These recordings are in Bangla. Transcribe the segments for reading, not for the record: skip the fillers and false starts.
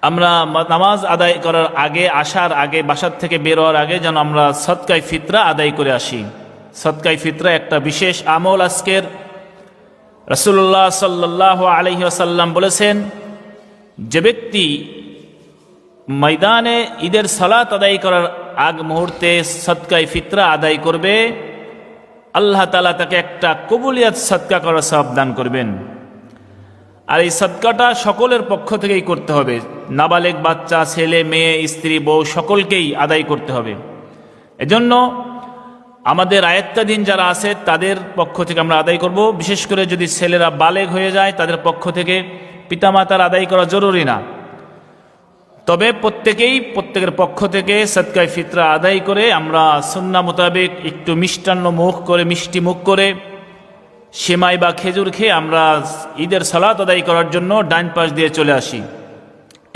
আমরা নামাজ আদায় করার আগে, আসার আগে, বাসার থেকে বের হওয়ার আগে যেন আমরা সদকায়ে ফিতরা আদায় করে আসি। সদকায়ে ফিতরা একটা বিশেষ আমল। আজকের রাসূলুল্লাহ সাল্লাল্লাহু আলাইহি ওয়াসাল্লাম বলেছেন, যে ব্যক্তি ময়দানে ঈদের সালাত আদায় করার আগ মুহূর্তে সদকায়ে ফিতরা আদায় করবে, আল্লাহ তাআলা তাকে একটা কবুলিয়াত সদকা করার সওয়াব দান করবেন। আর এই সদকাটা সকলের পক্ষ থেকেই করতে হবে, নাবালেগ বাচ্চা, ছেলে মেয়ে, স্ত্রী, বউ সকলকেই আদায় করতে হবে। এজন্য আমাদের আয়াত্তাধীন যারা আছে তাদের পক্ষ থেকে আমরা আদায় করব। বিশেষ করে যদি ছেলেরা বালেগ হয়ে যায় তাদের পক্ষ থেকে পিতামাতার আদায় করা জরুরি না, তবে প্রত্যেকের পক্ষ থেকে সদকায়ে ফিতরা আদায় করে আমরা সুন্নাহ মোতাবেক একটু মিষ্টি মুখ করে সেমাই বা খেজুর খেয়ে আমরা ঈদের সালাত আদায় করার জন্য ডান পাশ দিয়ে চলে আসি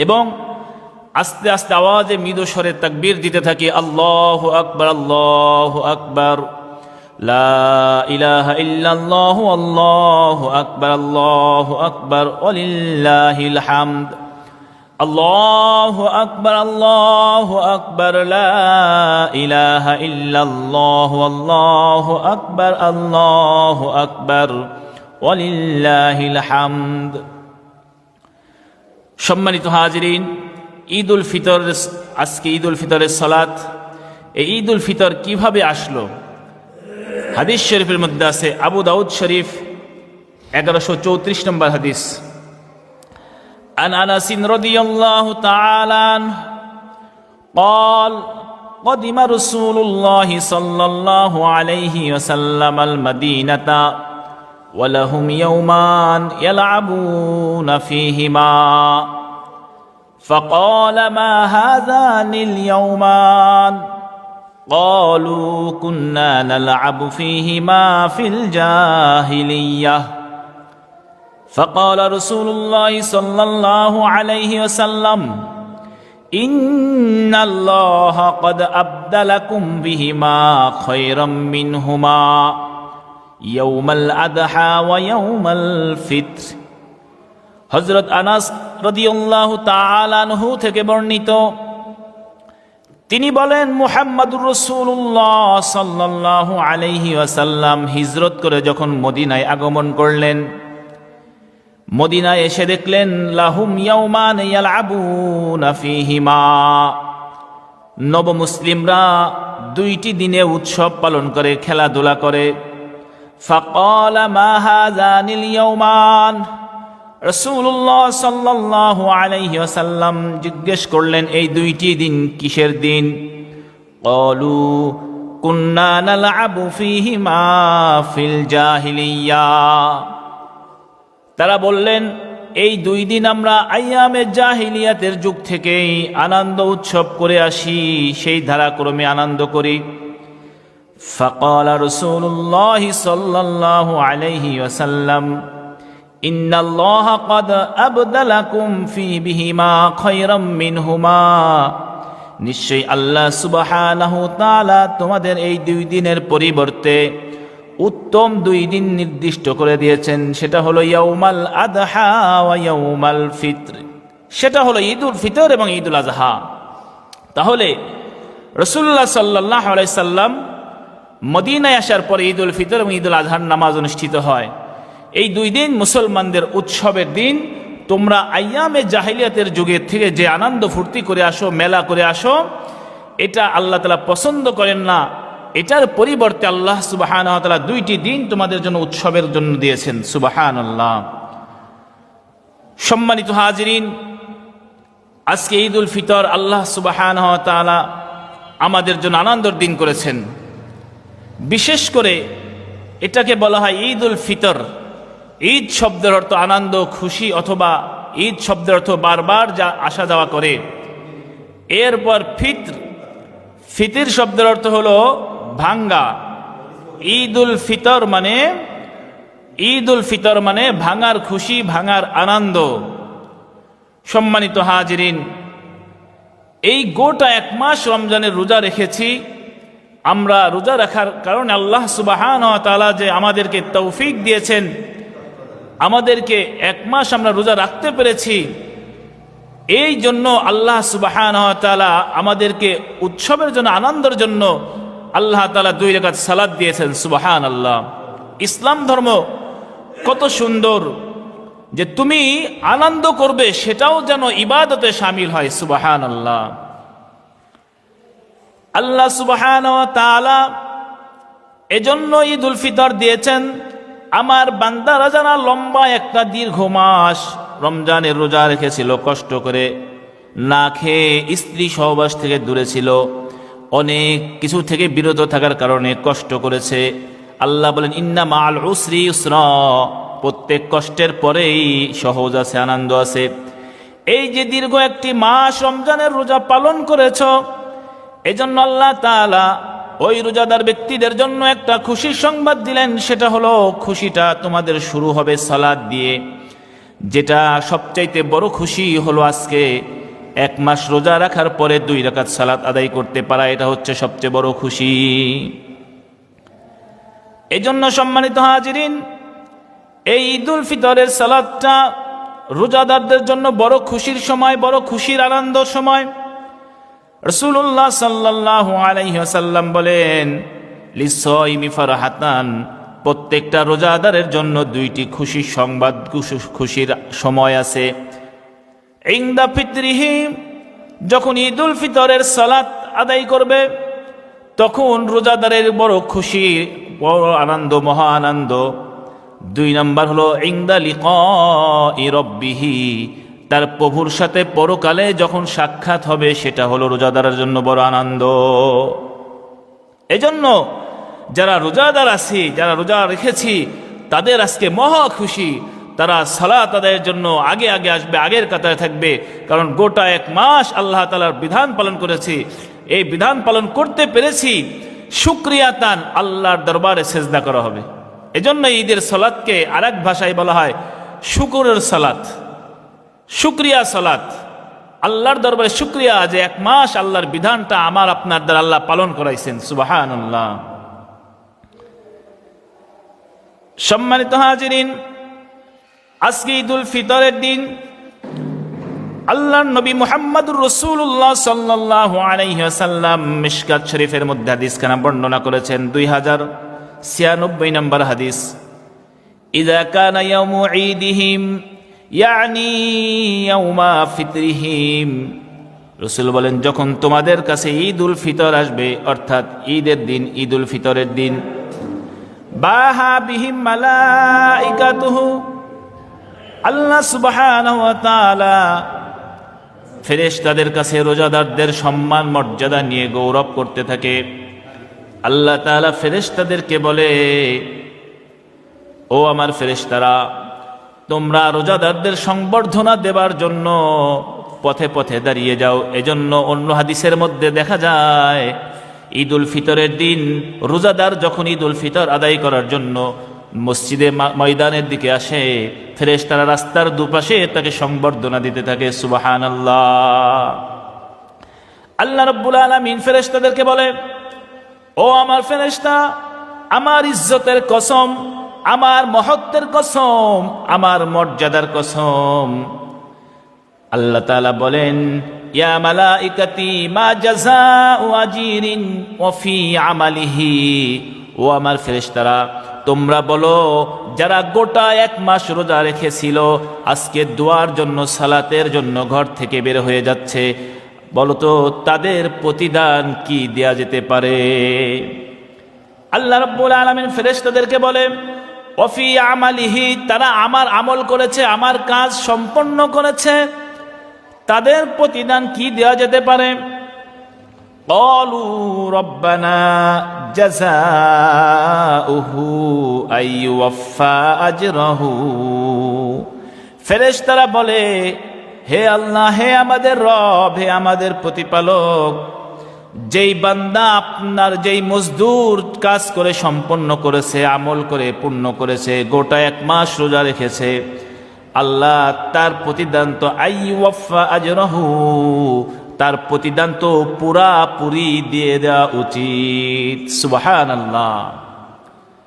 এবং আস্তে আস্তে আওয়াজে মৃদু স্বরে তাকবীর দিতে থাকি, আল্লাহু আকবার, আল্লাহু আকবার, লা ইলাহা ইল্লাল্লাহু, আল্লাহু আকবার, আল্লাহু আকবার, ওয়ালিল্লাহিল হামদ, আল্লাহু আকবার, আল্লাহু আকবার, লা ইলাহা ইল্লাল্লাহু, আল্লাহু আকবার, আল্লাহু আকবার, ওয়ালিল্লাহিল হামদ। সম্মানিত হাজিরিন, ঈদুল ফিতর, আজকে ঈদুল ফিতরের সালাত। এই ঈদুল ফিতর কিভাবে আসলো? হাদিস শরীফের মধ্যে আছে, আবু দাউদ শরীফ 1134 নম্বর হাদিস। عن أنس رضي الله تعالى عنه قال قدم رسول الله صلى الله عليه وسلم المدينة ولهم يومان يلعبون فيهما فقال ما هذان اليومان قالوا كنا نلعب فيهما في الجاهلية فقال رسول الله صلى الله عليه وسلم إن الله قد أبدلكم بهما خيرا منهما يوم الأضحى ويوم الفطر। হযরত আনাস রাদিয়াল্লাহু তাআলা আনহু থেকে বর্ণিত, তিনি বলেন, মুহাম্মদুর রাসূলুল্লাহ সাল্লাল্লাহু আলাইহি ওয়াসাল্লাম হিজরত করে যখন মদিনায় আগমন করলেন, মদিনায় এসে দেখলেন লাহুম ইয়াউমান ইয়ালআবুনা ফীহিমা, নব মুসলিমরা দুইটি দিনে উৎসব পালন করে, খেলাধুলা করে। ফাকালা মা হাযানিল ইয়াউমান, রাসূলুল্লাহ সাল্লাল্লাহু আলাইহি ওয়াসাল্লাম জিজ্ঞেস করলেন, এই দুইটি দিন কিসের দিন? ক্বালু কুন্না নালআবু ফীহিমা ফিল জাহিলিয়া, তারা বললেন, এই দুই দিন আমরা আইয়ামে জাহিলিয়াতের যুগ থেকেই আনন্দ উৎসব করে আসি, সেই ধারাক্রমে আনন্দ করি। ফাকালা রাসূলুল্লাহ সাল্লাল্লাহু আলাইহি ওয়াসাল্লাম ইন্নাল্লাহা ক্বাদ আবদালাকুম বিহিমা খায়রাম মিনহুমা, নিশ্চয়ই আল্লাহ সুবহানাহু ওয়া তাআলা তোমাদের এই দুই দিনের পরিবর্তে উত্তম দুই দিন নির্দিষ্ট করে দিয়েছেন। সেটা হলো ইয়াউমাল আদহা ওয়া ইয়াউমাল ফিতর, সেটা হলো ঈদুল ফিতর এবং ঈদুল আজহা। তাহলে রাসূলুল্লাহ সাল্লাল্লাহু আলাইহি সাল্লাম মদিনায় আসার পরে ঈদুল ফিতর এবং ঈদুল আজহার নামাজ অনুষ্ঠিত হয়। এই দুই দিন মুসলমানদের উৎসবের দিন। তোমরা আইয়ামে জাহিলিয়াতের যুগের থেকে যে আনন্দ ফুর্তি করে আসো, মেলা করে আসো, এটা আল্লাহ তাআলা পছন্দ করেন না। এটার পরিবর্তে আল্লাহ সুবহানাহু ওয়া তাআলা দুইটি দিন তোমাদের জন্য উৎসবের জন্য দিয়েছেন। সুবহানাল্লাহ। সম্মানিত হাজিরিন, আজকে ঈদুল ফিতর আল্লাহ সুবহানাহু ওয়া তাআলা আমাদের জন্য আনন্দের দিন করেছেন। বিশেষ করে এটাকে বলা হয় ঈদুল ফিতর। ঈদ শব্দের অর্থ আনন্দ, খুশি, অথবা ঈদ শব্দের অর্থ বারবার যা আসা যাওয়া করে। এরপর ফিতর শব্দের অর্থ হলো ভাঙ্গা। ঈদুল ফিতর মানে ভাঙার খুশি, ভাঙার আনন্দ। সম্মানিত হাজিরিন, এই গোটা এক মাস রমজানের রোজা রেখেছি। আমরা রোজা রাখার কারণে আল্লাহ সুবহানাহু ওয়া তাআলা যে আমাদেরকে তৌফিক দিয়েছেন, আমাদেরকে এক মাস আমরা রোজা রাখতে পেরেছি, এই জন্য আল্লাহ সুবহানাহু ওয়া তাআলা আমাদেরকে উৎসবের জন্য, আনন্দের জন্য আল্লাহ তাআলা 2 রাকাত সালাত দিয়েছেন। সুবহানাল্লাহ। ইসলাম ধর্ম কত সুন্দর যে তুমি আনন্দ করবে সেটাও যেন ইবাদতে শামিল হয়। সুবহানাল্লাহ। আল্লাহ সুবহানাহু ওয়া তাআলা এজন্য ঈদুল ফিতর দিয়েছেন, আমার বান্দারা যারা লম্বা একটা দীর্ঘ মাস রমজানের রোজা রেখেছিল, কষ্ট করে না খেয়ে স্ত্রী সহবাস থেকে দূরে ছিল, অনেক কিছু থেকে বিরত থাকার কারণে কষ্ট করেছে। আল্লাহ বলেন ইন্না মাআল উসরি ইউসরা, প্রত্যেক কষ্টের পরেই সহজ আছে, আনন্দ আছে। এই যে দীর্ঘ একটি মাস রমজানের রোজা পালন করেছ, এজন্য আল্লাহ তাআলা ওই রোজাদার ব্যক্তিদের জন্য একটা খুশির সংবাদ দিলেন। সেটা হলো, খুশিটা তোমাদের শুরু হবে সালাত দিয়ে। যেটা সবচাইতে বড় খুশি হলো আজকে 1 মাস রোজা রাখার পরে 2 রাকাত সালাত আদায় করতে পারা, এটা হচ্ছে সবচেয়ে বড় খুশি। এজন্য সম্মানিত হাজিরিন, এই ঈদুল ফিতরের সালাতটা রোজাদারদের জন্য বড় খুশির সময়, বড় খুশির আনন্দের সময়। রাসূলুল্লাহ সাল্লাল্লাহু আলাইহি ওয়াসাল্লাম বলেন লিসাইমি ফারহাতান, প্রত্যেকটা রোজাদারের জন্য 2টি খুশির সংবাদ, খুশির সময় আছে। ইনদা ফিতরিহি, যখন ঈদুল ফিতরের সালাত আদায় করবে তখন রোজাদারের বড় খুশি, বড় আনন্দ, মহা আনন্দ। 2 নাম্বার হলো ইনদা লিকাই রাব্বিহি, তার প্রভুর সাথে পরকালে যখন সাক্ষাৎ হবে সেটা হলো রোজাদারের জন্য বড় আনন্দ। এজন্য যারা রোজাদার আছি, যারা রোজা রেখেছি, তাদের আজকে মহা খুশি। তারা সালাত আদায়ের জন্য আগে আগে আসবে, আগের কাতারে থাকবে। কারণ গোটা 1 মাস আল্লাহ তাআলার বিধান পালন করেছি, এই বিধান পালন করতে পেরেছি, শুকরিয়াতান আল্লাহর দরবারে সেজদা করা হবে। এজন্য ঈদের সালাতকে আরেক ভাষায় বলা হয় শুকরের সালাত, শুকরিয়া সালাত। আল্লাহর দরবারে শুকরিয়া যে 1 মাস আল্লাহর বিধানটা আমার আপনার দ্বারা আল্লাহ পালন করাইছেন। সুবহানাল্লাহ। সম্মানিত হাজিরিন, আজকে ঈদুল ফিতরের দিন আল্লাহর নবী মুহাম্মদুর রাসূলুল্লাহ সাল্লাল্লাহু আলাইহি ওয়াসাল্লাম মিশকাত শরীফের মধ্যে হাদিসখানা বর্ণনা করেছেন, 2096 নম্বর হাদিস। ইযা কানা ইয়াউমু ঈদিহিম ইয়ানি ইয়াউমা ফিতরিহিম, রাসূল বলেন যখন তোমাদের কাছে ঈদুল ফিতর আসবে, অর্থাৎ ঈদের দিন, ঈদুল ফিতরের দিন, বাহা বিহিম মালাইকাতুহু, আল্লাহ সুবহানাহু ওয়া তাআলা ফেরেশতাদের কাছে রোজাদারদের সম্মান মর্যাদা নিয়ে গৌরব করতে থাকে। আল্লাহ তাআলা ফেরেশতাদেরকে বলে, ও আমার ফেরেশতারা, তোমরা রোজাদারদের সংবর্ধনা দেবার জন্য পথে পথে দাঁড়িয়ে যাও। এজন্য অন্য হাদিসের মধ্যে দেখা যায় ঈদুল ফিতরের দিন রোজাদার যখন ঈদুল ফিতর আদায় করার জন্য মসজিদে ময়দানের দিকে আসে, ফেরেশতারা রাস্তার দুপাশে তাকে সংবর্ধনা দিতে থাকে। সুবহানাল্লাহ। আল্লাহ রাব্বুল আলামিন ফেরেশতাদেরকে বলে, ও আমার ফেরেশতা, আমার ইজ্জতের কসম, আমার মহত্বের কসম, আমার মর্যাদার কসম। আল্লাহ তাআলা বলেন, ইয়া মালাইকাতি মা জাযাউ আজিরিন ওয়া ফি আমালিহি, ও আমার ফেরেশতারা, তোমরা বলো যারা গোটা 1 মাস রোজা রেখেছিল, আজকে দোয়ার জন্য, সালাতের জন্য ঘর থেকে বের হয়ে যাচ্ছে, বলো তো তাদের প্রতিদান কি দেয়া যেতে পারে? আল্লাহ রাব্বুল আলামিন ফেরেশতাদেরকে বলে, ওয়াফি আমালিহি, তারা আমার আমল করেছে, আমার কাজ সম্পন্ন করেছে, তাদের প্রতিদান কি দেওয়া যেতে পারে? ক্বালু রব্বানা জাযাউহু আইয়ুওয়াফা আজরাহু, ফেরেশতারা বলে, হে আল্লাহ, হে আমাদের রব, হে আমাদের প্রতিপালক, যেই বান্দা আপনার, যেই মজদুর কাজ করে সম্পন্ন করেছে, আমল করে পূর্ণ করেছে, গোটা 1 মাস রোজা রেখেছে, আল্লাহ তার প্রতিদান তো আইয়ুওয়াফা আজরাহু, তার প্রতিদান তো পুরাপুরি দিয়ে দেওয়া উচিত। সুবহানাল্লাহ।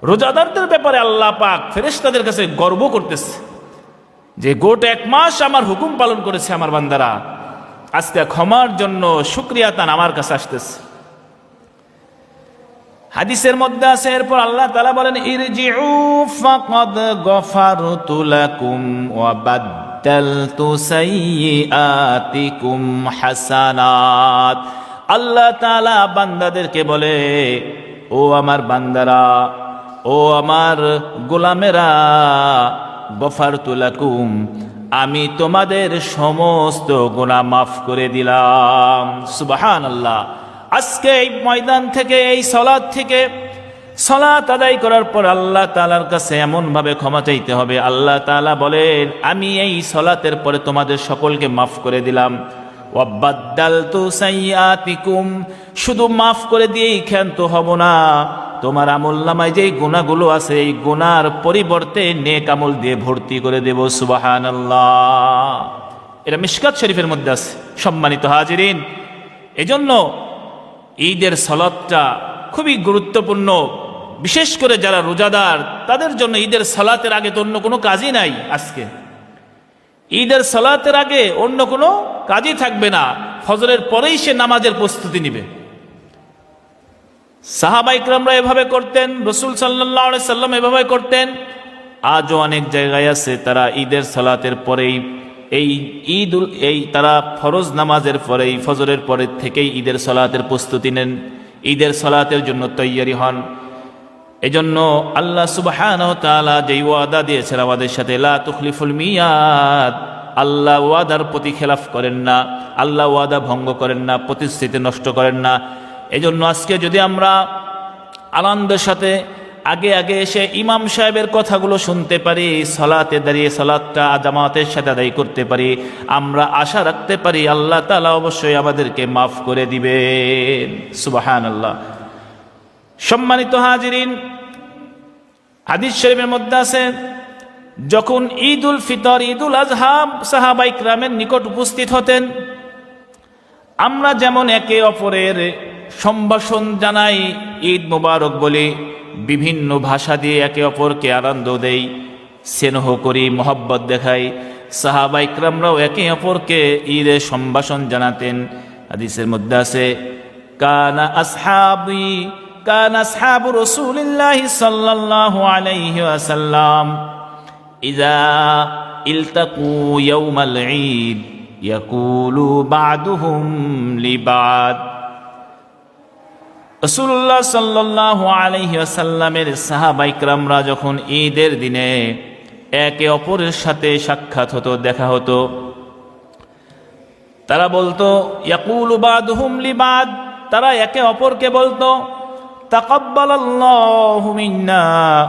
রোজাদারদের ব্যাপারে আল্লাহ পাক ফেরেশতাদের কাছে গর্ব করতেছে যে গোটা 1 মাস আমার হুকুম পালন করেছে আমার বান্দারা, আজকে ক্ষমার জন্য শুকরিয়া তান আমার কাছে আসতেছে। হাদিসের মধ্যে আছে, এরপর আল্লাহ তাআলা বলেন ইরজিউ ফাকাদ গফারতু লাকুম ওয়া বাদদালতু সাইয়্যাতিকুম হাসানাত। আল্লাহ তাআলা বান্দাদেরকে বলে, ও আমার বান্দারা, ও আমার গোলামেরা, গফারতু লাকুম, আমি তোমাদের সমস্ত গুনাহ মাফ করে দিলাম। সুবহানাল্লাহ। আজকে এই ময়দান থেকে, এই সালাত থেকে, সালাত আদায় করার পর আল্লাহ তাআলার কাছে এমন ভাবে ক্ষমা চাইতে হবে, আল্লাহ তাআলা বলেন আমি এই সালাতের পরে তোমাদের সকলকে মাফ করে দিলাম। ওয়া বাদদালতু সাইয়্যাতিকুম, শুধু মাফ করে দিয়েই ক্ষান্ত হব না, তোমার আমলনামায় যেই গুনাহগুলো আছে এই গুনার পরিবর্তে নেক আমল দিয়ে ভর্তি করে দেব। সুবহানাল্লাহ। এটা মিশকাত শরীফের মধ্যে আছে। সম্মানিত হাজিরিন, এজন্য ঈদের সালাতটা খুবই গুরুত্বপূর্ণ। বিশেষ করে যারা রোজাদার তাদের জন্য ঈদের সালাতের আগে তো অন্য কোনো কাজই নাই। আজকে ঈদের সালাতের আগে অন্য কোনো কাজই থাকবে না, ফজরের পরেই সে নামাজের প্রস্তুতি নিবে। সাহাবা ইকরামরা এভাবে করতেন, রাসূল সাল্লাল্লাহু আলাইহি সাল্লাম এভাবে করতেন। আজও অনেক জায়গায় আছে তারা ঈদের সালাতের পরেই তারা ফরজ নামাজের পরেই, ফজরের পরের থেকেই ঈদের সালাতের প্রস্তুতি নেন, ঈদের সালাতের জন্য তৈয়ারি হন। এজন্য আল্লাহ সুবহানাহু ওয়া তাআলা যেই ওয়াদা দিয়েছেন আমাদের সাথে, লা তুখলিফুল মিয়াদ, আল্লাহ ওয়াদার প্রতি খেলাফ করেন না, আল্লাহ ওয়াদা ভঙ্গ করেন না, প্রতিশ্রুতি নষ্ট করেন না। এজন্য আজকে যদি আমরা আনন্দের সাথে আগে আগে এসে ইমাম সাহেবের কথাগুলো শুনতে পারি, সালাতে দাঁড়িয়ে সালাতটা জামাতের সাথে আদায় করতে পারি, আমরা আশা রাখতে পারি আল্লাহ তাআলা অবশ্যই আমাদেরকে মাফ করে দিবেন। সুবহানাল্লাহ। সম্মানিত হাজিরিন, হাদিস শরীফের মধ্যে আছে, যখন ঈদুল ফিতর, ঈদুল আজহা সাহাবা ইকরামের নিকট উপস্থিত হতেন, আমরা যেমন একে অপরের সম্ভাষণ জানাই, ঈদ মুবারক বলি, বিভিন্ন ভাষা দিয়ে একে অপরকে আনন্দ দেই, স্নেহ করি, মহব্বত দেখাই, সাহাবা ইকরামরাও একে অপরকে ঈদের সম্ভাষণ জানাতেন। হাদিসের মধ্যে আছে, কানা আসহাবু রাসূলিল্লাহি সাল্লাল্লাহু আলাইহি ওয়াসাল্লাম ইযা ইলতাকু ইয়াউমাল ঈদ ইয়াকুলু বা'দুহুম লিবা'দ। রাসূলুল্লাহ সাল্লাল্লাহু আলাইহি ওয়াসাল্লামের সাহাবা ইকরামরা যখন ঈদের দিনে একে অপরের সাথে সাক্ষাৎ হতো, দেখা হতো, তারা বলতো ইয়াকুলু বা'দুহুম লিবা'দ, তারা একে অপরকে বলতো তাকাব্বালাল্লাহু মিন্না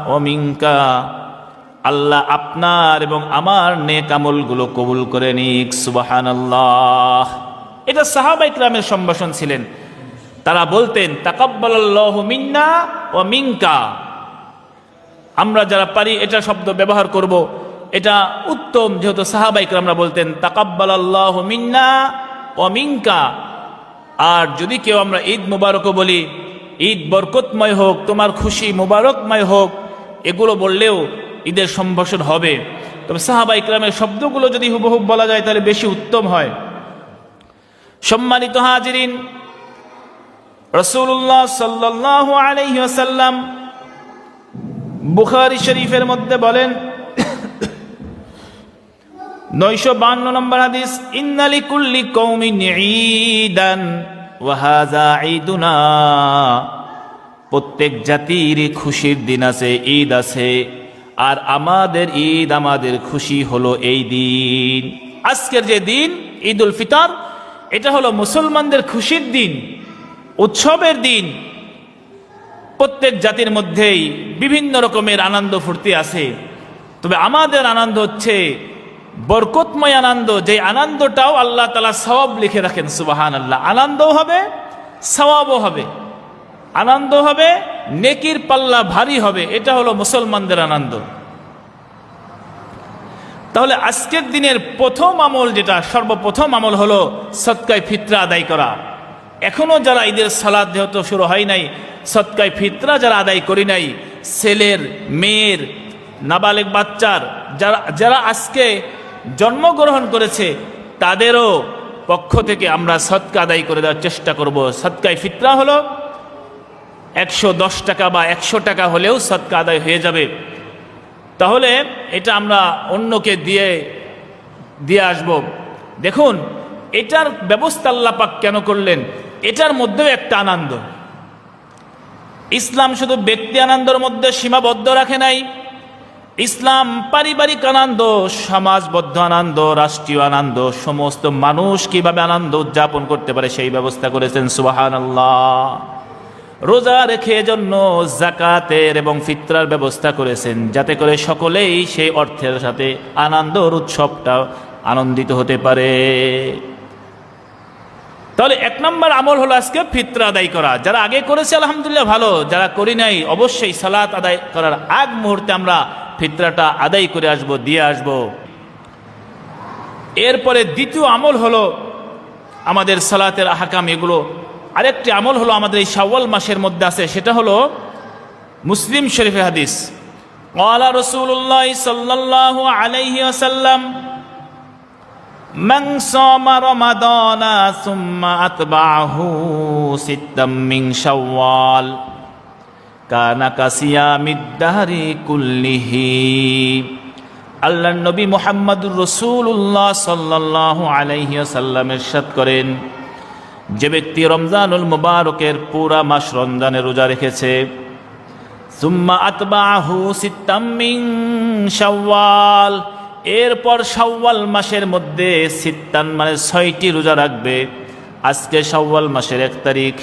ওয়া মিনকা, আল্লাহ আপনার এবং আমার নেক আমলগুলো কবুল করে নিক। সুবহানাল্লাহ। এটা সাহাবা ইকরামের সম্ভাষণ ছিলেন। তারা বলতেন তাকাব্বালাল্লাহু মিন্না ওয়া মিনকা। আমরা যারা পারি এটা শব্দ ব্যবহার করব, এটা উত্তম, যেহেতু সাহাবা ইকরামরা বলতেন তাকাব্বালাল্লাহু মিন্না ওয়া মিনকা। আর যদি কেউ আমরা ঈদ মুবারকও বলি, ঈদ বরকতময় হোক, তোমার খুশি মুবারকময় হোক, এগুলো বললেও ঈদের সম্ভাষণ হবে। তবে সাহাবা ইকরামের শব্দগুলো যদি হুবহুব বলা যায় তাহলে বেশি উত্তম হয়। সম্মানিত হাজিরিন, রাসূলুল্লাহ সাল্লাল্লাহু আলাইহি ওয়াসাল্লাম বুখারী শরীফের মধ্যে বলেন, 952 নম্বর হাদিস, ইন্না লিকুল্লি কওমিন ঈদান ওয়া হাযা ঈদুনা, প্রত্যেক জাতির খুশির দিন আছে, ঈদ আছে, আর আমাদের ঈদ, আমাদের খুশি হলো এই দিন। আজকের যে দিন ঈদুল ফিতর, এটা হলো মুসলমানদের খুশির দিন, উৎসবের দিন। প্রত্যেক জাতির মধ্যেই বিভিন্ন রকমের আনন্দ ফুর্তি আছে, তবে আমাদের আনন্দ হচ্ছে বরকতময় আনন্দ, যে আনন্দটাও আল্লাহ তাআলা সওয়াব লিখে রাখেন। সুবহানাল্লাহ। আনন্দও হবে, সওয়াবও হবে, আনন্দ হবে, নেকির পাল্লা ভারী হবে। এটা হলো মুসলমানদের আনন্দ। তাহলে আজকের দিনের প্রথম আমল, যেটা সর্বপ্রথম আমল হলো সদকায়ে ফিতরা আদায় করা। এখনো যারা ঈদের সালাত যেহেতু শুরু হয় নাই, সদকায়ে ফিতরা যারা আদায় করি নাই, ছেলের, মেয়ের, নাবালেগ বাচ্চার যারা আজকে জন্মগ্রহণ করেছে তাদেরও পক্ষ থেকে আমরা সদকা আদায় করে দেওয়ার চেষ্টা করব। সদকায়ে ফিতরা হলো 110 টাকা বা 100 টাকা হলেও সদকা আদায় হয়ে যাবে। তাহলে এটা আমরা অন্যকে দিয়ে আসব। দেখুন এটার ব্যবস্থা আল্লাহ পাক কেন করলেন, এটার মধ্যেও একটা আনন্দ। ইসলাম শুধু ব্যক্তি আনন্দের মধ্যে সীমাবদ্ধ রাখে নাই, ইসলাম পারিবারিক আনন্দ, সমাজবদ্ধ আনন্দ, রাষ্ট্রীয় আনন্দ, সমস্ত মানুষ কিভাবে আনন্দ উদযাপন করতে পারে সেই ব্যবস্থা করেছেন। সুবহানাল্লাহ। রোজা রেখে জন্য যাকাতের এবং ফিতরার ব্যবস্থা করেছেন, যাতে করে সকলেই সেই অর্থের সাথে আনন্দর উৎসবটা আনন্দিত হতে পারে। তাহলে 1 নম্বর আমল হলো আজকে ফিতরা আদায় করা। যারা আগে করেছে আলহামদুলিল্লাহ ভালো, যারা করি নাই অবশ্যই সালাত আদায় করার আগ মুহূর্তে আমরা ফিতরাটা আদায় করে আসব, দিয়ে আসব। এরপরে দ্বিতীয় আমল হলো আমাদের সালাতের আহকাম, এগুলো আরেকটি আমল হলো আমাদের এই শাওয়াল মাসের মধ্যে আছে, সেটা হলো মুসলিম শরীফে হাদিস, ক্বালা রাসূলুল্লাহ সাল্লাল্লাহু আলাইহি ওয়াসাল্লাম মান সামা রমাদানা সুম্মা আতবাহু সিত্তাম মিন শাওয়াল কানা কাসিয়ামিদ দাহরি কুল্লিহি। আল্লাহর নবী মুহাম্মদুর রাসূলুল্লাহ সাল্লাল্লাহু আলাইহি ওয়াসাল্লাম ইরশাদ করেন, যে ব্যক্তি রমজানুল মুবারকের পুরা মাস রমজানের রোজা রেখেছে, সুম্মা আতবাহু সিত্তাম মিন শাওয়াল, এরপর শাওয়াল মাসের মধ্যে সিত্তান মানে 6টি রোজা রাখবে। আজকে শাওয়াল মাসের 1 তারিখ,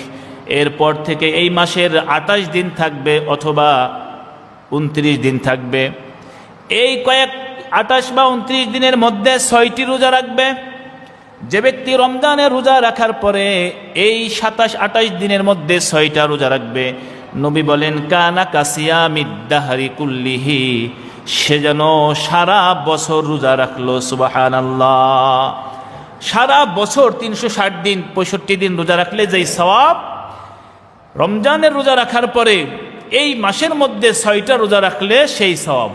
এরপর থেকে এই মাসের 28 দিন থাকবে অথবা 29 দিন থাকবে। এই 28 বা 29 দিনের মধ্যে 6টি রোজা রাখবে। যে ব্যক্তি রমজানের রোজা রাখার পরে এই 27-28 দিনের মধ্যে 6টা রোজা রাখবে, নবী বলেন কানা কাসিয়ামিদ দাহরি কুল্লিহি, সে যেন সারা বছর রোজা রাখলো। সুবহানাল্লাহ। সারা বছর 360 দিন 65 দিন রোজা রাখলে যেই সওয়াব, রমজানের রোজা রাখার পরে এই মাসের মধ্যে 6টা রোজা রাখলে সেই সওয়াব।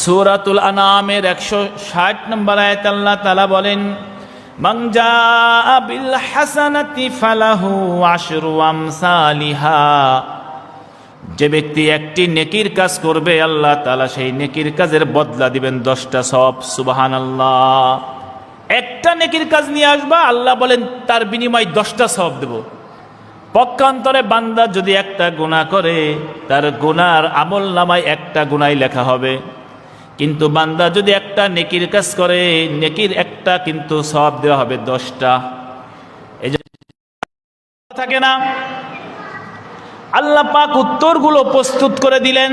সূরাতুল আনআমের 160 নম্বর আয়াত আল্লাহ তাআলা বলেন, মান জাআ বিল হাসানাতি ফালাহু আশরু আমসালিহা, যে ব্যক্তি একটি নেকির কাজ করবে আল্লাহ তাআলা সেই নেকির কাজের বদলা দিবেন 10টা সওয়াব। সুবহানাল্লাহ। একটা নেকির কাজ নিয়ে আসবা, আল্লাহ বলেন তার বিনিময়ে 10টা সওয়াব দেব। পক্ষান্তরে বান্দা যদি একটা গুনাহ করে, তার গুনার আমল নামায় একটা গুনাই লেখা হবে, কিন্তু বান্দা যদি একটা নেকির কাজ করে, নেকির একটা কিন্তু সওয়াব দেওয়া হবে 10টা। এই যে থাকে না, আল্লাহ পাক উত্তরগুলো প্রস্তুত করে দিলেন,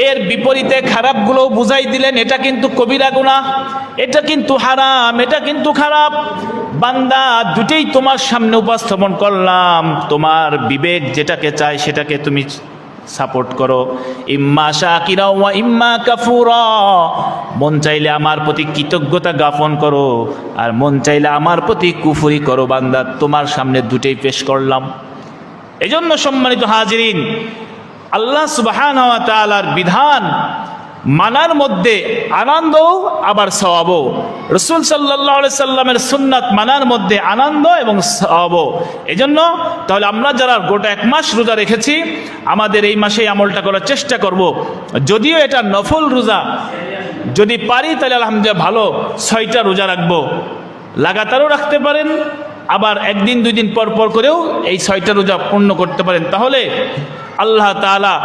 এর বিপরীতে খারাপগুলো বুঝাই দিলেন। এটা কিন্তু কবিরা গুনাহ, এটা কিন্তু হারাম, এটা কিন্তু খারাপ। বান্দা দুটেই তোমার সামনে উপস্থাপন করলাম, তোমার বিবেক যেটাকে চায় সেটাকে তুমি সাপোর্ট করো। ইম্মা শাকিরা ওয়া ইম্মা কাফুরা, মন চাইলে আমার প্রতি কৃতজ্ঞতা জ্ঞাপন করো, আর মন চাইলে আমার প্রতি কুফরি করো। বান্দা তোমার সামনে দুটেই পেশ করলাম। এজন্য সম্মানিত হাজিরিন, আল্লাহ সুবহানাহু ওয়া তাআলার বিধান মানার মধ্যে আনন্দ আবার সওয়াবও, রাসূল সাল্লাল্লাহু আলাইহি সাল্লামের সুন্নাত মানার মধ্যে আনন্দ এবং সওয়াবও। এজন্য তাহলে আমরা যারা গোটা 1 মাস রোজা রেখেছি, আমাদের এই মাসে আমলটা করার চেষ্টা করব। যদিও এটা নফল রোজা, যদি পারি তাহলে আলহামদুলিল্লাহ ভালো 6টা রোজা রাখবো। লাগাতারও রাখতে পারেন, আবার 1 দিন 2 দিন পর পর করেও এই 6টা রোজা পূর্ণ করতে পারেন। তাহলে আল্লাহ তাআলা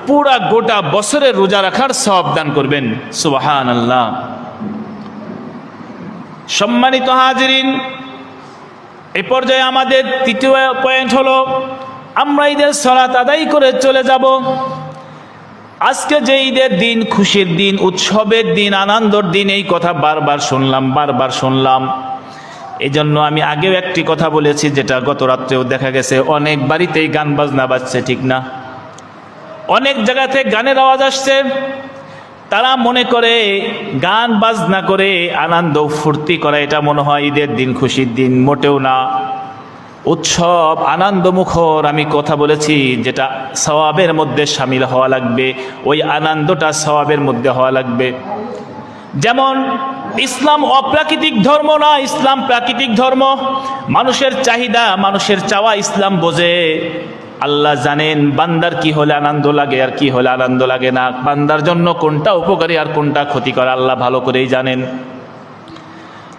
পুরা গোটা বছরের রোজা রাখার সওয়াব দান করবেন। সুবহানাল্লাহ। সম্মানিত হাজিরিন, এই পর্যায়ে আমাদের তৃতীয় পয়েন্ট হলো আমরা ঈদের সালাত আদায় করে চলে যাব। আজকে যে ঈদের দিন, খুশির দিন, উৎসবের দিন, আনন্দের দিন, এই কথা বারবার শুনলাম। এই জন্য আমি আগেও একটি কথা বলেছি, যেটা গত রাত্রেও দেখা গেছে, অনেক বাড়িতেই গান বাজনা বাজছে, ঠিক না? অনেক জায়গা থেকে গানের আওয়াজ আসছে। তারা মনে করে গান বাজনা করে আনন্দ ফুর্তি করা এটা মনে হয় ঈদের দিন, খুশির দিন। মোটেও না। উৎসব আনন্দমুখর আমি কথা বলেছি, যেটা সওয়াবের মধ্যে শামিল হওয়া লাগবে, ওই আনন্দটা সওয়াবের মধ্যে হওয়া লাগবে। যেমন ইসলাম অপ্রাকৃতিক ধর্ম না, ইসলাম প্রাকৃতিক ধর্ম। মানুষের চাহিদা, মানুষের চাওয়া ইসলাম বোঝে। আল্লাহ জানেন বান্দার কি হলে আনন্দ লাগে আর কি হলে আনন্দ লাগে না, বান্দার জন্য কোনটা উপকারী আর কোনটা ক্ষতিকর আল্লাহ ভালো করেই জানেন।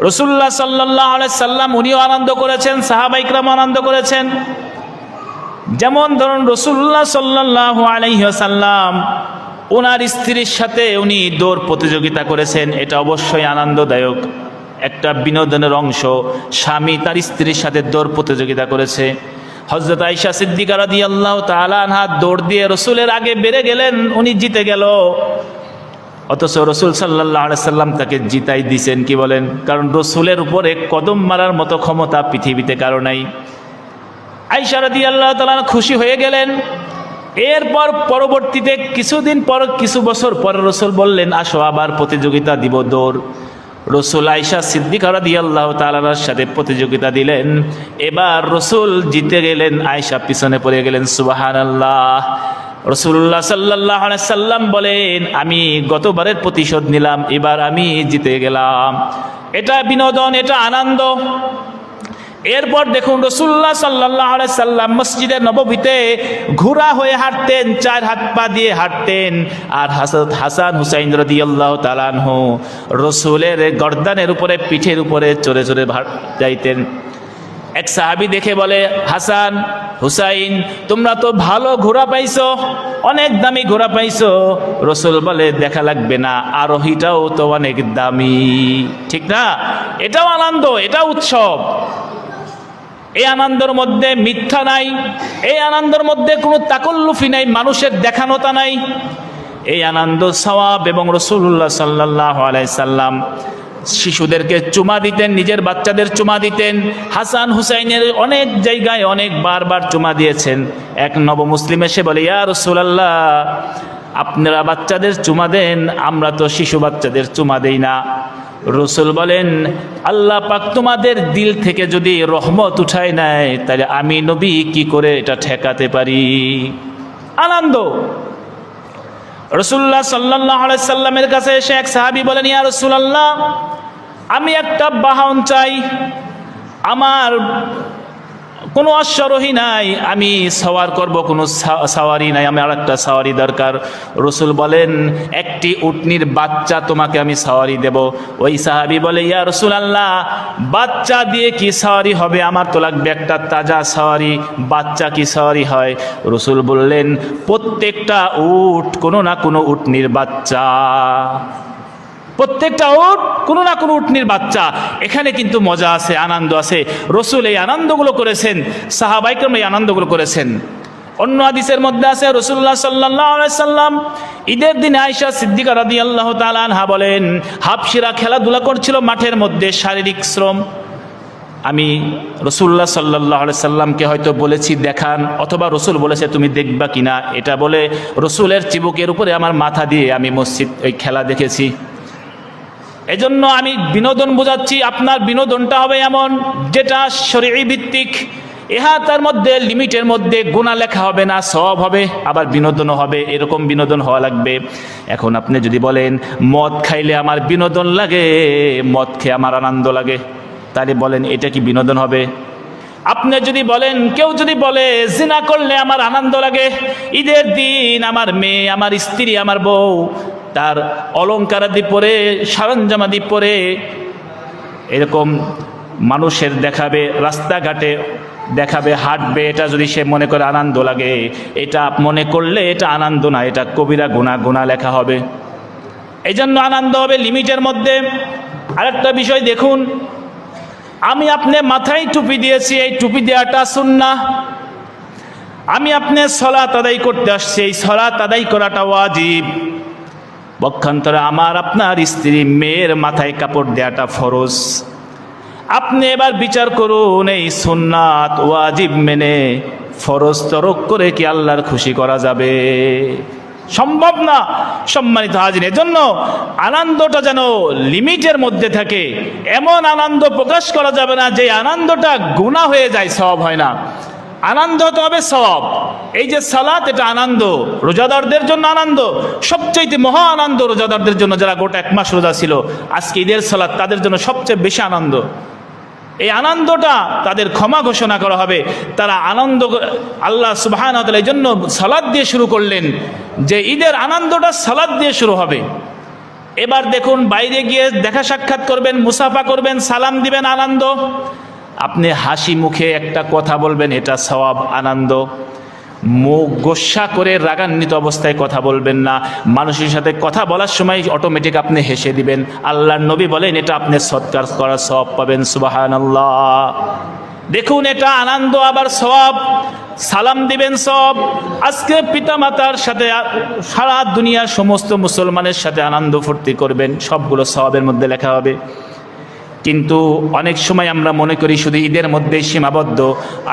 রাসূলুল্লাহ সাল্লাল্লাহু আলাইহি সাল্লাম উনিও আনন্দ করেছেন, সাহাবায়ে কিরাম আনন্দ করেছেন। যেমন ধরুন রাসূলুল্লাহ সাল্লাল্লাহু আলাইহি ওয়াসাল্লাম ওনার স্ত্রীর সাথে উনি দৌড় প্রতিযোগিতা করেছেন, এটা অবশ্যই আনন্দদায়ক একটা বিনোদনের অংশ। স্বামী তার স্ত্রীর সাথে দৌড় প্রতিযোগিতা করেছে। হযরত আয়েশা সিদ্দিকা রাদিয়াল্লাহু তাআলা আনহা দৌড় দিয়ে রসুলের আগে বেড়ে গেলেন, উনি জিতে গেল। অথচ রসুল সাল্লাল্লাহু আলাইহি সাল্লাম তাকে জিতাই দিয়েছেন। কি বলেন? কারণ রসুলের উপরে কদম মারার মতো ক্ষমতা পৃথিবীতে কারো নাই। আয়েশা রাদিয়াল্লাহু তাআলা খুশি হয়ে গেলেন। এরপর পরবর্তীতে কিছুদিন পর, কিছু বছর পরে রসুল বললেন, আসো আবার প্রতিযোগিতা দিব দৌড়। রসুল আয়েশা সিদ্দিকা রাদিয়াল্লাহু তাআলার সাথে প্রতিযোগিতা দিলেন। এবার রসুল জিতে গেলেন, আয়েশা পিছনে পড়ে গেলেন। সুবহানাল্লাহ। রাসূলুল্লাহ সাল্লাল্লাহু আলাইহি সাল্লাম বলেন, আমি গতবারের প্রতিশোধ নিলাম, এবার আমি জিতে গেলাম। এটা বিনোদন, এটা আনন্দ। এরপর দেখুন রাসূলুল্লাহ সাল্লাল্লাহু আলাইহি সাল্লাম মসজিদে নববীতে ঘোড়া হয়ে হাঁটতেন, 4 হাত পা দিয়ে হাঁটতেন। আর হযরত হাসান হুসাইন রাদিয়াল্লাহু তাআলা আনহু রাসূলের গর্দানের উপরে, পিঠের উপরে চড়ে চড়ে যাইতেন। এক সাহাবী দেখে বলে, হাসান হুসাইন তোমরা তো ভালো ঘোড়া পাইছো, অনেক দামি ঘোড়া পাইছো। রাসূল বলে, দেখা লাগবে না, আরোহীটাও তো অনেক দামি। ঠিক না? এটাও আনন্দ, এটাও উৎসব। এই আনন্দের মধ্যে মিথ্যা নাই, এই আনন্দের মধ্যে কোনো তাকল্লুফি নাই, মানুষের দেখানোতা নাই। এই আনন্দ সওয়াব। এবং রাসূলুল্লাহ সাল্লাল্লাহু আলাইহি সাল্লাম শিশুদেরকে চুমা দিতেন, নিজের বাচ্চাদের চুমা দিতেন। হাসান হুসাইনের অনেক জায়গায় অনেক বারবার চুমা দিয়েছেন। এক নবমুসলিম এসে বলে, ইয়া রাসূলুল্লাহ আপনারা বাচ্চাদের চুমা দেন, আমরা তো শিশু বাচ্চাদের চুমা দেই না। রসুল বলেন, আল্লাহ পাক তোমাদের দিল থেকে যদি রহমত উঠায় নেয়, তাহলে আমি নবী কি করে এটা ঠেকাতে পারি? আনন্দ। রাসূলুল্লাহ সাল্লাল্লাহু আলাইহি সাল্লামের কাছে এসে এক সাহাবী বলেন, ইয়া রাসূলুল্লাহ আমি একটা বাহন চাই, আমার কোনো অশ্বারোহী নাই, আমি সওয়ার করব, কোনো সাওয়ারি নাই, আমি আর একটা সাওয়ারি দরকার। রসুল বলেন, একটি উটনির বাচ্চা তোমাকে আমি সাওয়ারি দেব। ওই সাহাবী বলে, ইয়া রাসূলুল্লাহ বাচ্চা দিয়ে কি সাওয়ারি হবে? আমার তো লাগবে একটা তাজা সাওয়ারি, বাচ্চা কি সাওয়ারি হয়? রসুল বললেন, প্রত্যেকটা উট কোনো না কোনো উটনির বাচ্চা, প্রত্যেকটা উট কোনো না কোনো উটনির বাচ্চা। এখানে কিন্তু মজা আছে, আনন্দ আছে। রসুল এই আনন্দগুলো করেছেন, সাহাবায়ে কেরাম এই আনন্দগুলো করেছেন। অন্য হাদিসের মধ্যে আছে রাসূলুল্লাহ সাল্লাল্লাহু আলাইহি সাল্লাম ঈদের দিন আয়েশা সিদ্দিকা রাদিয়াল্লাহু তাআলা আনহা বলেন, হাবশিরা খেলাধুলা করছিল মাঠের মধ্যে, শারীরিক শ্রম। আমি রাসূলুল্লাহ সাল্লাল্লাহু আলাইহি সাল্লামকে হয়তো বলেছি দেখান, অথবা রসুল বলেছে তুমি দেখবা কিনা, এটা বলে রসুলের চিবুকের উপরে আমার মাথা দিয়ে আমি মসজিদ ওই খেলা দেখেছি। এজন্য আমি বিনোদন বোঝাচ্ছি, আপনার বিনোদনটা হবে এমন যেটা শরঈ ভিত্তিক, তার মধ্যে লিমিটের মধ্যে গুনাহ লেখা হবে না, সওয়াব হবে, আবার বিনোদনও হবে। এরকম বিনোদন হওয়া লাগবে। এখন আপনি যদি বলেন মদ খাইলে আমার বিনোদন লাগে, মদ খেয়ে আমার আনন্দ লাগে, তাহলে বলেন এটা কি বিনোদন হবে? আপনি যদি বলেন, কেউ যদি বলে জিনা করলে আমার আনন্দ লাগে, ঈদের দিন আমার মেয়ে, আমার স্ত্রী, আমার বউ তার অলঙ্কারাদি পরে, সরঞ্জামাদি পরে এরকম মানুষের দেখাবে, রাস্তাঘাটে দেখাবে, হাঁটবে, এটা যদি সে মনে করে আনন্দ লাগে, এটা মনে করলে এটা আনন্দ না, এটা কবিরা গুনাহ, গুনাহ লেখা হবে। এই জন্য আনন্দ হবে লিমিটের মধ্যে। আরেকটা বিষয় দেখুন, আমি আপনি মাথায় টুপি দিয়েছি, এই টুপি দেওয়াটা সুন্নাহ। আমি আপনি সালাত আদায় করতে আসছি, এই সালাত আদায় করাটা ওয়াজিব। পক্ষান্তরে আমার আপনার স্ত্রী মেয়ের মাথায় কাপড় দেওয়াটা ফরজ। আপনি এবার বিচার করুন, এই সুন্নাত ওয়াজিব মেনে ফরজ তরক করে কি আল্লাহর খুশি করা যাবে? সম্ভব না। সম্মানিত হাজির, এজন্য আনন্দটা যেন লিমিটের মধ্যে থাকে। এমন আনন্দ প্রকাশ করা যাবে না যে আনন্দটা গুনাহ হয়ে যায়, সওয়াব হয় না। আনন্দ হতে হবে সওয়াব। এই যে সালাত, এটা আনন্দ, রোজাদারদের জন্য আনন্দ, সবচাইতে মহা আনন্দ রোজাদারদের জন্য, যারা গোটা এক মাস রোজা ছিল। আজকে ঈদের সালাত তাদের জন্য সবচেয়ে বেশি আনন্দ। এই আনন্দটা তাদের ক্ষমা ঘোষণা করা হবে। তারা আনন্দ, আল্লাহ সুবহানাহু ওয়া তাআলা এই জন্য সালাত দিয়ে শুরু করলেন, যে ঈদের আনন্দটা সালাত দিয়ে শুরু হবে। এবার দেখুন, বাইরে গিয়ে দেখা সাক্ষাৎ করবেন, মুসাফা করবেন, সালাম দিবেন, আনন্দ। আপনি হাসি মুখে একটা কথা বলবেন, এটা সওয়াব, আনন্দ। মুখ গোসা করে রাগান্বিত অবস্থায় কথা বলবেন না। মানুষের সাথে কথা বলার সময় অটোমেটিক আপনি হেসে দিবেন। আল্লাহর নবী বলেন, এটা আপনি সৎকার করার সওয়াব পাবেন। সুবহানাল্লাহ। দেখুন, এটা আনন্দ আবার সওয়াব। সালাম দিবেন সওয়াব। আজকে পিতামাতার সাথে সারা দুনিয়ার সমস্ত মুসলমানের সাথে আনন্দ ফুর্তি করবেন, সবগুলো সওয়াবের মধ্যে লেখা হবে। কিন্তু অনেক সময় আমরা মনে করি শুধু ঈদের মধ্যেই সীমাবদ্ধ।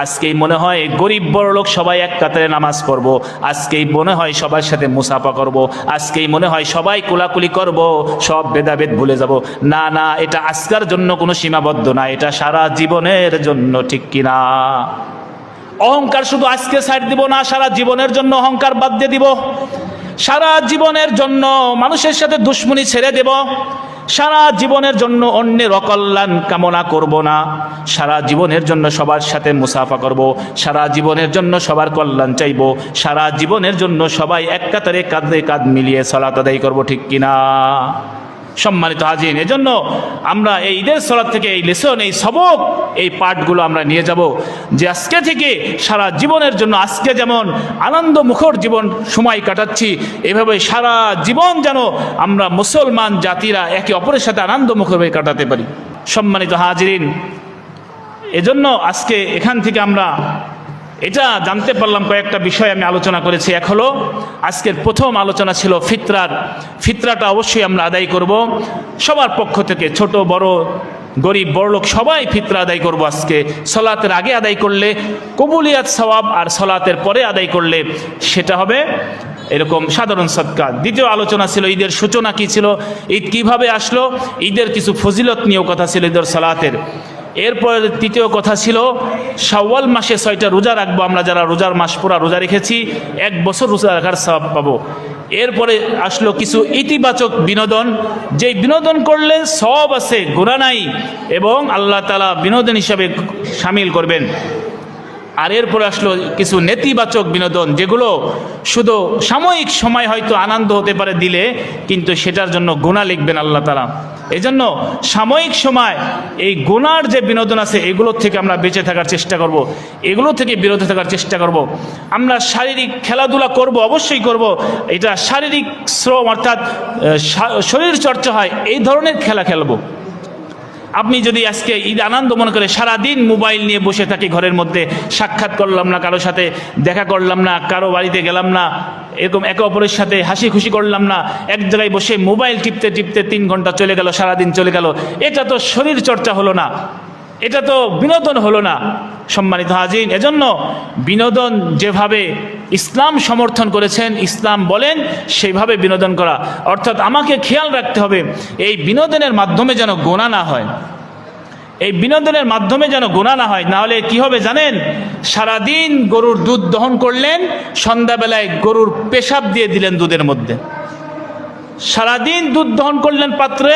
আজকেই মনে হয় গরিব বড় লোক সবাই এক কাতারে নামাজ পড়ব, আজকেই মনে হয় সবার সাথে মুসাফা করব, আজকেই মনে হয় সবাই কোলাকুলি করব, সব ভেদাভেদ ভুলে যাব। না না, এটা আজকের জন্য কোনো সীমাবদ্ধ না, এটা সারা জীবনের জন্য, ঠিক কিনা? অহংকার শুধু আজকে সাইড দিব না, সারা জীবনের জন্য অহংকার বাদ দিয়ে দিব। সারা জীবনের জন্য মানুষের সাথে দুশ্মনী ছেড়ে দেব। সারা জীবনের জন্য অন্যের অকল্যাণ কামনা করব না। সারা জীবনের জন্য সবার সাথে মুসাফা করব। সারা জীবনের জন্য সবার কল্যাণ চাইব। সারা জীবনের জন্য সবাই এক কাতারে কাঁধে কাঁধ মিলিয়ে সালাত আদায় করব, ঠিক কিনা? সম্মানিত হাজিরিন, এজন্য আমরা এই ঈদের সালাত থেকে এই লেসন, এই সবক, এই পাঠগুলো আমরা নিয়ে যাব, যে আজকে থেকে সারা জীবনের জন্য, আজকে যেমন আনন্দ মুখর জীবন সময় কাটাচ্ছি, এভাবে সারা জীবন যেন আমরা মুসলমান জাতিরা একে অপরের সাথে আনন্দ মুখরভাবে কাটাতে পারি। সম্মানিত হাজিরিন, এজন্য আজকে এখান থেকে আমরা এটা জানতে পারলাম, কয়েকটা বিষয় আমি আলোচনা করেছি। এক হলো, আজকের প্রথম আলোচনা ছিল ফিতরাটা অবশ্যই আমরা আদায় করব সবার পক্ষ থেকে, ছোট বড়, গরিব বড়লোক সবাই ফিতরা আদায় করব। আজকে সালাতের আগে আদায় করলে কবুলিয়াত সওয়াব, আর সালাতের পরে আদায় করলে সেটা হবে এরকম সাধারণ সদকা। দ্বিতীয় আলোচনা ছিল ঈদের সূচনা কি ছিল, ঈদ কিভাবে আসলো, ঈদের কিছু ফজিলত নিয়েও কথা ছিল ঈদের সালাতের। এরপর তৃতীয় কথা ছিল শাওয়াল মাসে 6টা রোজা রাখবো আমরা, যারা রোজার মাস পুরা রোজা রেখেছি 1 বছর রোজা রাখার সওয়াব পাবো। এরপরে আসলো কিছু ইতিবাচক বিনোদন, যেই বিনোদন করলে সওয়াব আছে, গুনাহ নাই, এবং আল্লাহ তাআলা বিনোদন হিসাবে শামিল করবেন। আর এরপরে আসলো কিছু নেতিবাচক বিনোদন, যেগুলো শুধু সাময়িক সময় হয়তো আনন্দ হতে পারে দিলে, কিন্তু সেটার জন্য গুনাহ লিখবেন আল্লাহ তাআলা। এজন্য সাময়িক সময় এই গুনার যে বিনোদন আছে, এগুলো থেকে আমরা বেঁচে থাকার চেষ্টা করব, এগুলো থেকে বিরত থাকার চেষ্টা করব। আমরা শারীরিক খেলাধুলা করব, অবশ্যই করব, এটা শারীরিক শ্রম, অর্থাৎ শরীর চর্চা হয়, এই ধরনের খেলা খেলবো। আপনি যদি আজকে ঈদ আনন্দ মনে করে সারাদিন মোবাইল নিয়ে বসে থাকি ঘরের মধ্যে, সাক্ষাৎ করলাম না কারোর সাথে, দেখা করলাম না, কারো বাড়িতে গেলাম না, এরকম একে অপরের সাথে হাসি খুশি করলাম না, এক জায়গায় বসে মোবাইল টিপতে টিপতে 3 ঘন্টা চলে গেল, সারাদিন চলে গেল, এটা তো শরীর চর্চা হলো না, এটা তো বিনোদন হলো না। সম্মানিত হাজিরিন, এজন্য বিনোদন যেভাবে ইসলাম সমর্থন করেছেন, ইসলাম বলেন সেইভাবে বিনোদন করা, অর্থাৎ আমাকে খেয়াল রাখতে হবে এই বিনোদনের মাধ্যমে যেন গুনাহ না হয়, এই বিনোদনের মাধ্যমে যেন গুনাহ না হয়। না হলে কি হবে জানেন, সারাদিন গরুর দুধ দহন করলেন, সন্ধ্যাবেলায় গরুর পেশাব দিয়ে দিলেন দুধের মধ্যে। সারাদিন দুধ দহন করলেন পাত্রে,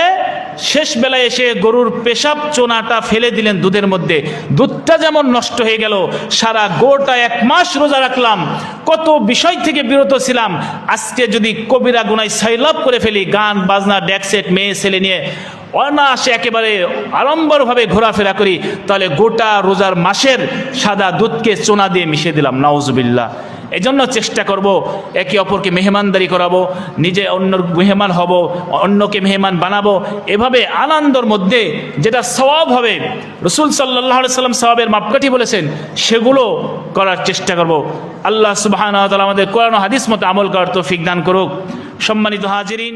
শেষ বেলায় এসে গরুর পেশাব চোনাটা ফেলে দিলেন দুধের মধ্যে, দুধটা যেমন নষ্ট হয়ে গেল। সারা গোটা 1 মাস রোজা রাখলাম, কত বিষয় থেকে বিরত ছিলাম, আজকে যদি কবিরা গুনায় সাইলাপ করে ফেলি, গান বাজনা ডেকসেট মেয়ে ছেলে নিয়ে অনায়াসে একেবারে আড়ম্বরভাবে ঘোরাফেরা করি, তাহলে গোটা রোজার মাসের সাদা দুধকে চোনা দিয়ে মিশিয়ে দিলাম, নাউজুবিল্লাহ। এজন্য চেষ্টা করব একে অপরকে মেহমানদারি করাবো, নিজে অন্যর মেহমান হব, অন্যকে মেহমান বানাবো, এভাবে আনন্দের মধ্যে যেটা সওয়াব হবে, রাসূল সাল্লাল্লাহু আলাইহি সাল্লাম সওয়াবের মাপকাঠি বলেছেন, সেগুলো করার চেষ্টা করব। আল্লাহ সুবহানাহু ওয়া তাআলা আমাদের কোরআন ও হাদিস মতো আমল করার তৌফিক দান করুক। সম্মানিত হাজিরিন,